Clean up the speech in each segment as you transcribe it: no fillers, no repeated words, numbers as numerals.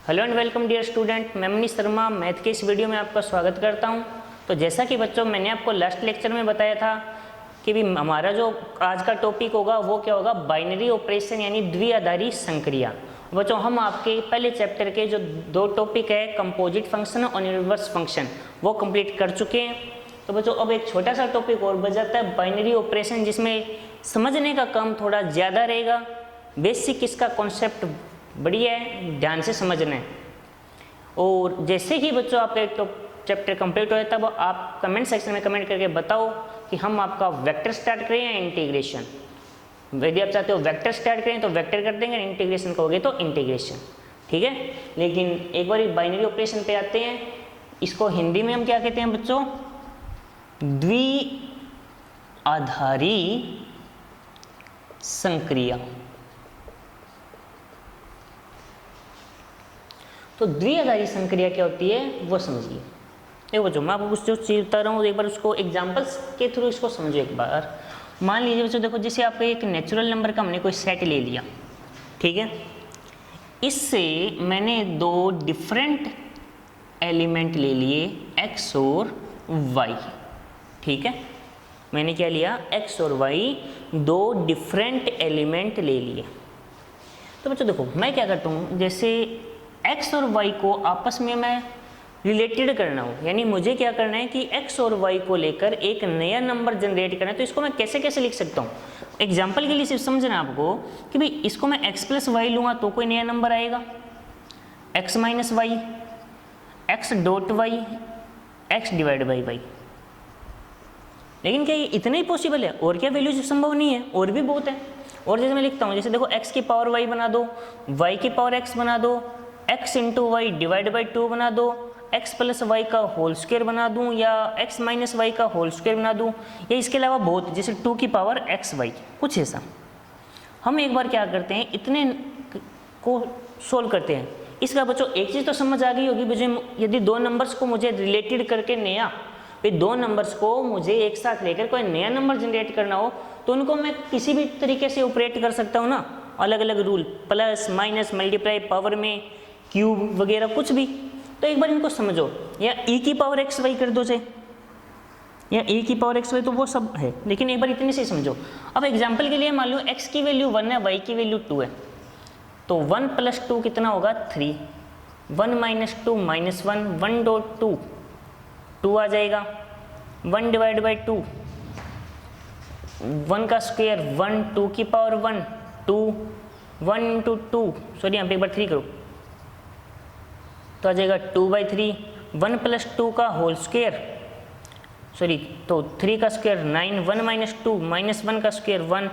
Hello and welcome dear student, मैं Manish Sharma math के इस वीडियो में आपका स्वागत करता हूं। तो जैसा कि बच्चों मैंने आपको लास्ट लेक्चर में बताया था कि भी हमारा जो आज का टॉपिक होगा वो क्या होगा, बाइनरी ऑपरेशन यानी द्विआधारी संक्रिया। बच्चों हम आपके पहले चैप्टर के जो दो टॉपिक है कंपोजिट फंक्शन और इनवर्स फंक्शन वो कंप्लीट कर चुके हैं। तो बच्चों अब एक छोटा सा टॉपिक और बच जाता है बाइनरी ऑपरेशन, जिसमें समझने का काम थोड़ा ज़्यादा रहेगा। बेसिक इसका कॉन्सेप्ट बढ़िया है, ध्यान से समझना है। और जैसे ही बच्चों आपका एक तो चैप्टर कंप्लीट हो जाता है, तब आप कमेंट सेक्शन में कमेंट करके बताओ कि हम आपका वेक्टर स्टार्ट करें या इंटीग्रेशन। यदि आप चाहते हो वेक्टर स्टार्ट करें तो वेक्टर कर देंगे, इंटीग्रेशन करोगे तो इंटीग्रेशन, ठीक है। लेकिन एक बार बाइनरी ऑपरेशन पे आते हैं। इसको हिंदी में हम क्या कहते हैं बच्चों? द्विआधारी संक्रिया। तो द्विआधारी संक्रिया क्या होती है वो समझिए। देखो बच्चों मैं आपको कुछ जो चीज बता रहा हूँ एक बार उसको एग्जांपल्स के थ्रू इसको समझो एक बार। मान लीजिए बच्चों, देखो जैसे आपको एक नेचुरल नंबर का हमने कोई सेट ले लिया, ठीक है। इससे मैंने दो डिफरेंट एलिमेंट ले लिए x और y, ठीक है। मैंने क्या लिया? x और y दो डिफरेंट एलिमेंट ले लिए। तो बच्चों देखो मैं क्या करता हूँ, जैसे x और y को आपस में मैं रिलेटेड करना हो, यानी मुझे क्या करना है कि x और y को लेकर एक नया नंबर जनरेट करना है। तो इसको मैं कैसे कैसे लिख सकता हूँ? एग्जाम्पल के लिए सिर्फ समझना आपको कि भाई इसको मैं x प्लस वाई लूँगा तो कोई नया नंबर आएगा, x minus y, x dot y, x divide by y. लेकिन क्या ये इतना ही पॉसिबल है? और क्या वैल्यूज संभव नहीं है? और भी बहुत है। और जैसे मैं लिखता हूँ, जैसे देखो x की पावर y बना दो, y की पावर x बना दो, x into y divide by 2 बना दो, x प्लस वाई का होल स्क्वायर बना दूं, या x माइनस वाई का होल स्क्वायर बना दूं, या इसके अलावा बहुत, जैसे 2 की पावर x वाई, कुछ ऐसा। हम एक बार क्या करते हैं, इतने को सोल्व करते हैं। इसका बच्चों एक चीज़ तो समझ आ गई होगी मुझे, यदि दो नंबर्स को मुझे रिलेटेड करके नया, फिर दो नंबर्स को मुझे एक साथ लेकर कोई नया नंबर जनरेट करना हो तो उनको मैं किसी भी तरीके से ऑपरेट कर सकता हूँ ना, अलग अलग rule, plus minus multiply, power में क्यूब वगैरह कुछ भी। तो एक बार इनको समझो, या e की पावर एक्स वाई कर दो, या e की पावर एक्स वाई, तो वो सब है। लेकिन एक बार इतने से समझो। अब एग्जांपल के लिए मान लो x की वैल्यू 1 है, y की वैल्यू 2 है, तो 1 प्लस 2 कितना होगा? 3। 1 माइनस 2 माइनस 1, 1 डॉट 2 2 आ जाएगा। 1 डिवाइड बाई 2, 1 का स्क्वायर 1, 2 की पावर 1 2, 1 इंटू 2, सॉरी यहाँ पे एक बार 3 करो तो आ जाएगा 2/3। 1 प्लस 2 का होल स्क्वायर, सॉरी तो 3 का स्क्वायर 9, 1 माइनस 2 माइनस 1 का स्क्वायर 1,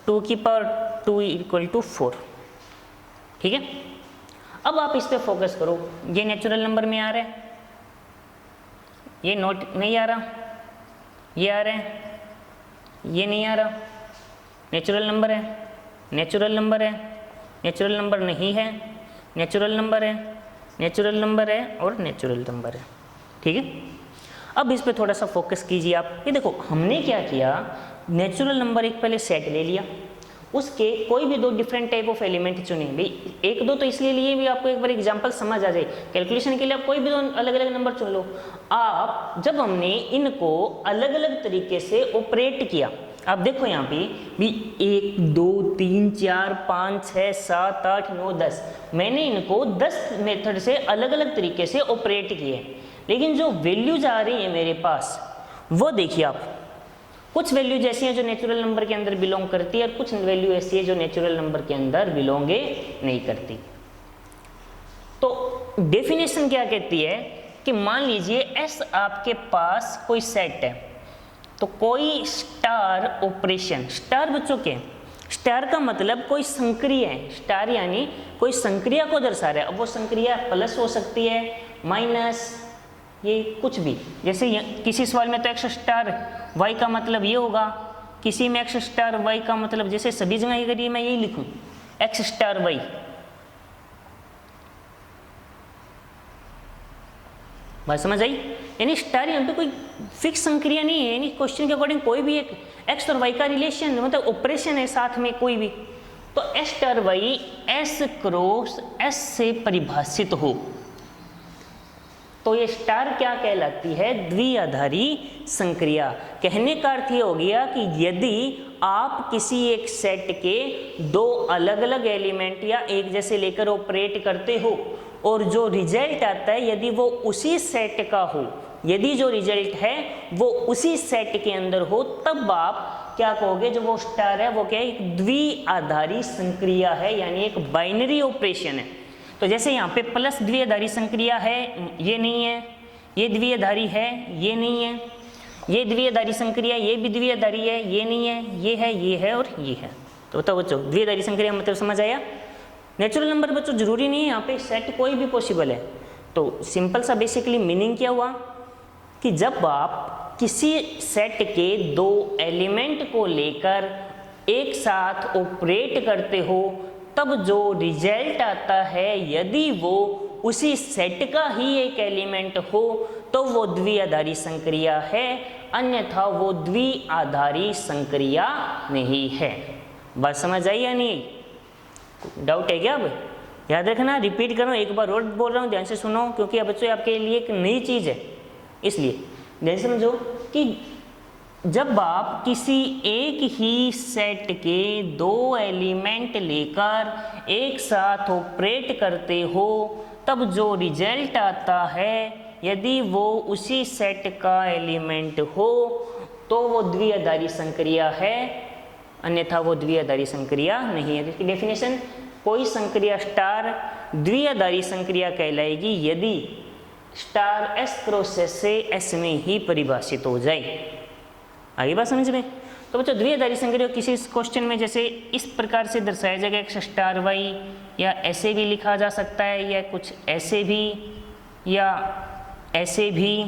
2 की पावर 2 इक्वल टू 4, ठीक है। अब आप इस पे फोकस करो, ये नेचुरल नंबर में आ रहा है, ये नोट नहीं आ रहा, ये आ रहा है, ये नहीं आ रहा। नेचुरल नंबर है, नेचुरल नंबर है, नेचुरल नंबर नहीं है, नेचुरल नंबर है, नेचुरल नंबर है और नेचुरल नंबर है, ठीक है। अब इस पे थोड़ा सा फोकस कीजिए आप। ये देखो हमने क्या किया, नेचुरल नंबर एक पहले सेट ले लिया, उसके कोई भी दो डिफरेंट टाइप ऑफ एलिमेंट चुने। भाई एक दो तो इसलिए लिए भी आपको एक बार एग्जांपल समझ आ जाए। कैलकुलेशन के लिए आप कोई भी दो अलग अलग नंबर चुन लो। आप जब हमने इनको अलग अलग तरीके से ऑपरेट किया, आप देखो यहाँ पे भी 1 2 3 4 5 6 7 8 9 10, मैंने इनको 10 मेथड से अलग अलग तरीके से ऑपरेट किए। लेकिन जो वैल्यूज आ रही है मेरे पास वो देखिए आप, कुछ वैल्यूज ऐसी हैं जो नेचुरल नंबर के अंदर बिलोंग करती है और कुछ वैल्यू ऐसी है जो नेचुरल नंबर के अंदर बिलोंग नहीं करती। तो डेफिनेशन क्या कहती है कि मान लीजिए एस आपके पास कोई सेट है, तो कोई स्टार ऑपरेशन, स्टार बच्चों के स्टार का मतलब कोई संक्रिया है, स्टार यानी कोई संक्रिया को दर्शा रहा है। अब वो संक्रिया प्लस हो सकती है, माइनस, ये कुछ भी। जैसे किसी सवाल में तो एक्स स्टार वाई का मतलब ये होगा, किसी में एक्स स्टार वाई का मतलब, जैसे सभी जगह करिए मैं यही लिखूं एक्स स्टार वाई, बात समझ आई? यानी स्टार यहाँ पे कोई फिक्स संक्रिया नहीं है, यानी क्वेश्चन के अकॉर्डिंग कोई भी एक एक्स और वाई का रिलेशन मतलब ऑपरेशन है साथ में कोई भी। तो S star y S cross S से परिभाषित हो तो ये स्टार क्या कहलाती है? द्विआधारी संक्रिया। कहने का अर्थ ये हो गया कि यदि आप किसी एक सेट के दो अलग अलग एलिमेंट या एक जैसे लेकर ऑपरेट करते हो और जो रिजल्ट आता है यदि वो उसी सेट का हो, यदि जो रिजल्ट है वो उसी सेट के अंदर हो, तब आप क्या कहोगे? जो वो स्टार है वो क्या है? एक द्विआधारी संक्रिया है, यानी एक बाइनरी ऑपरेशन है। तो जैसे यहाँ पे प्लस द्विआधारी संक्रिया है, ये नहीं है, ये द्विआधारी है, ये नहीं है, ये द्विआधारी संक्रिया, ये भी द्विआधारी है, ये नहीं है, ये है और ये है। तो बताओ बच्चों, द्विआधारी संक्रिया मतलब समझ आया? नेचुरल नंबर बच्चों जरूरी नहीं है, यहाँ पे सेट कोई भी पॉसिबल है। तो सिंपल सा बेसिकली मीनिंग क्या हुआ कि जब आप किसी सेट के दो एलिमेंट को लेकर एक साथ ऑपरेट करते हो तब जो रिजल्ट आता है यदि वो उसी सेट का ही एक एलिमेंट हो तो वो द्विआधारी संक्रिया है, अन्यथा वो द्विआधारी संक्रिया नहीं है। बात समझ आई या नहीं? डाउट है क्या? अब याद रखना, रिपीट करो, एक बार और बोल रहा हूँ, ध्यान से सुनो, क्योंकि अब बच्चों आपके लिए एक नई चीज़ है, इसलिए ध्यान से समझो कि जब आप किसी एक ही सेट के दो एलिमेंट लेकर एक साथ ऑपरेट करते हो तब जो रिजल्ट आता है यदि वो उसी सेट का एलिमेंट हो तो वो द्विआधारी संक्रिया है, अन्यथा वो द्विआधारी संक्रिया नहीं है। इसकी डेफिनेशन, कोई संक्रिया स्टार द्विआधारी संक्रिया कहलाएगी यदि स्टार S क्रॉस S से S में ही परिभाषित हो जाए। आगे बात समझ में? तो बच्चों द्विआधारी संक्रिया किसी क्वेश्चन में जैसे इस प्रकार से दर्शाया जाएगा x स्टार y, या ऐसे भी लिखा जा सकता है या कुछ ऐसे भी या ऐसे भी।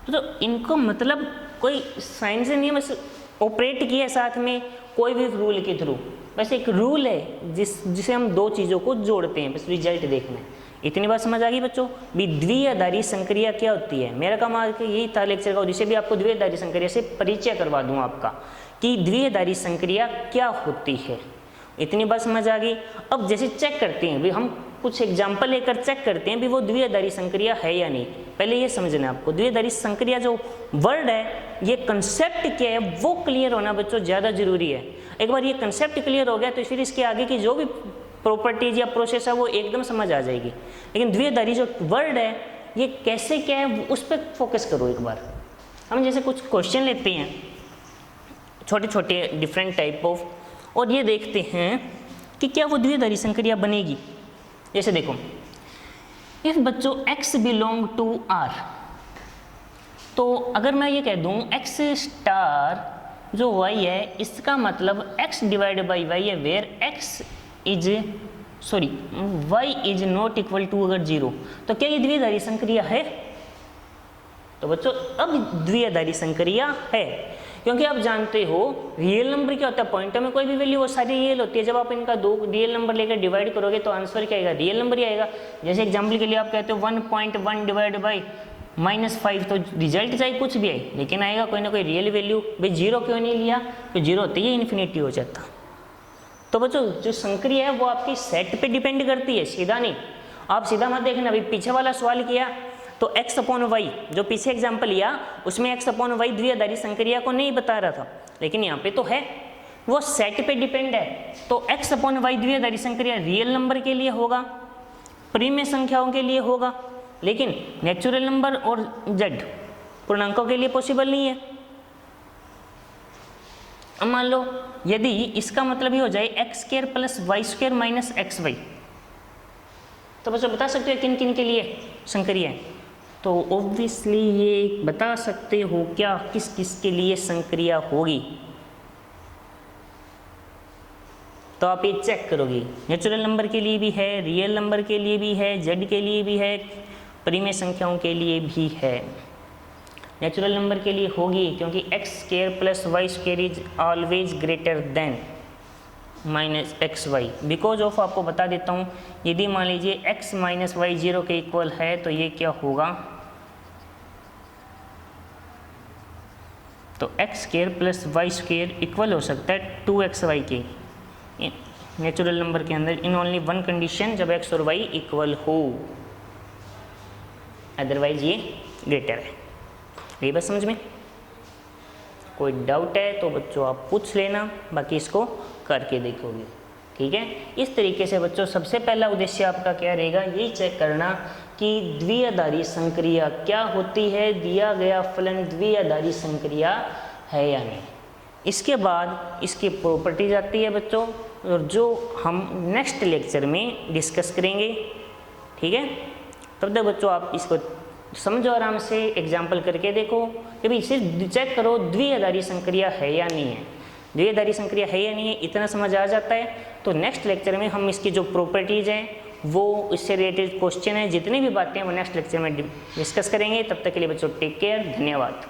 तो इनको मतलब कोई साइंस नहीं है, बस ऑपरेट किया साथ में कोई भी रूल के थ्रू, बस एक रूल है जिसे हम दो चीज़ों को जोड़ते हैं, बस रिजल्ट देखना है। इतनी बात समझ आ गई बच्चों? भी द्विआधारी संक्रिया क्या होती है, मेरा काम आज यही था लेक्चर का उद्देश्य भी आपको द्विआधारी संक्रिया से परिचय करवा दूं आपका कि द्विआधारी संक्रिया क्या होती है। इतनी बात समझ आ गई? अब जैसे चेक करते हैं, भी हम कुछ एग्जाम्पल लेकर चेक करते हैं भी वो द्विआधारी संक्रिया है या नहीं। पहले ये समझना है आपको, द्विआधारी संक्रिया जो वर्ड है, ये कंसेप्ट क्या है वो क्लियर होना बच्चों ज़्यादा जरूरी है। एक बार ये कंसेप्ट क्लियर हो गया तो फिर इसके आगे की जो भी प्रॉपर्टीज या प्रोसेस है वो एकदम समझ आ जाएगी। लेकिन द्विआधारी जो वर्ड है ये कैसे क्या है उस पर फोकस करो एक बार। हम जैसे कुछ क्वेश्चन लेते हैं छोटे छोटे डिफरेंट टाइप ऑफ, और ये देखते हैं कि क्या वो द्विआधारी संक्रिया बनेगी। जैसे देखो, इफ बच्चों x बिलोंग टू R, तो अगर मैं ये कह दूं x स्टार जो y है इसका मतलब x डिवाइड बाई y है, where x is y is not equal to अगर 0, तो क्या ये द्विआधारी संक्रिया है? तो बच्चों अब द्विआधारी संक्रिया है, क्योंकि आप जानते हो रियल नंबर क्या होता है, पॉइंटर में कोई भी वैल्यू वो सारी रियल होती है। जब आप इनका दो रियल नंबर लेकर डिवाइड करोगे तो आंसर क्या आएगा? रियल नंबर ही आएगा। जैसे एग्जाम्पल के लिए आप कहते हो 1.1 डिवाइड बाई -5, तो रिजल्ट चाहे कुछ भी आए लेकिन आएगा कोई ना कोई रियल वैल्यू। भाई 0 क्यों नहीं लिया? तो 0 होते ही इन्फिनिटी हो जाता। तो बच्चों जो संक्रिया है वो आपकी सेट पे डिपेंड करती है, सीधा नहीं। आप सीधा मत देखना, अभी पीछे वाला सवाल किया तो x अपॉन वाई, जो पीछे एग्जाम्पल लिया उसमें x अपॉन वाई द्विआधारी संक्रिया को नहीं बता रहा था, लेकिन यहाँ पे तो है, वो सेट पे डिपेंड है। तो x अपॉन वाई द्विआधारी संक्रिया रियल नंबर के लिए होगा, प्रीमेय संख्याओं के लिए होगा, लेकिन नेचुरल नंबर और z पूर्णांकों के लिए पॉसिबल नहीं है। अब मान लो यदि इसका मतलब ये हो जाए x square plus y square minus x y, तो बच्चों बता सकते हो किन किन के लिए संक्रिया है? तो ऑब्वियसली ये बता सकते हो क्या किस किस के लिए संक्रिया होगी। तो आप ये चेक करोगे, नेचुरल नंबर के लिए भी है, रियल नंबर के लिए भी है, जेड के लिए भी है, परिमेय संख्याओं के लिए भी है। नेचुरल नंबर के लिए होगी क्योंकि x square plus y square is always greater than minus x y. Because of आपको बता देता हूँ, यदि मान लीजिए x माइनस वाई 0 के इक्वल है तो ये क्या होगा? तो x square plus y square equal हो सकता है 2xy के नेचुरल नंबर के अंदर इन ओनली वन कंडीशन, जब x और y इक्वल हो, अदरवाइज ये ग्रेटर है। ये बस समझ में, कोई डाउट है तो बच्चों आप पूछ लेना, बाकी इसको करके देखोगे। ठीक है, इस तरीके से बच्चों सबसे पहला उद्देश्य आपका क्या रहेगा, यही चेक करना कि द्विआधारी संक्रिया क्या होती है, दिया गया फलन द्विआधारी संक्रिया है या नहीं। इसके बाद इसकी प्रॉपर्टीज आती है बच्चों, और जो हम नेक्स्ट लेक्चर में डिस्कस करेंगे। ठीक है, तब तक बच्चों आप इसको समझो आराम से, एग्जाम्पल करके देखो कि भाई सिर्फ चेक करो द्विआधारी संक्रिया है या नहीं है। द्विआधारी संक्रिया है या नहीं है इतना समझ आ जाता है, तो नेक्स्ट लेक्चर में हम इसकी जो प्रॉपर्टीज़ हैं, वो इससे रिलेटेड क्वेश्चन है, जितनी भी बातें हैं वो नेक्स्ट लेक्चर में डिस्कस करेंगे। तब तक के लिए बच्चों टेक केयर, धन्यवाद।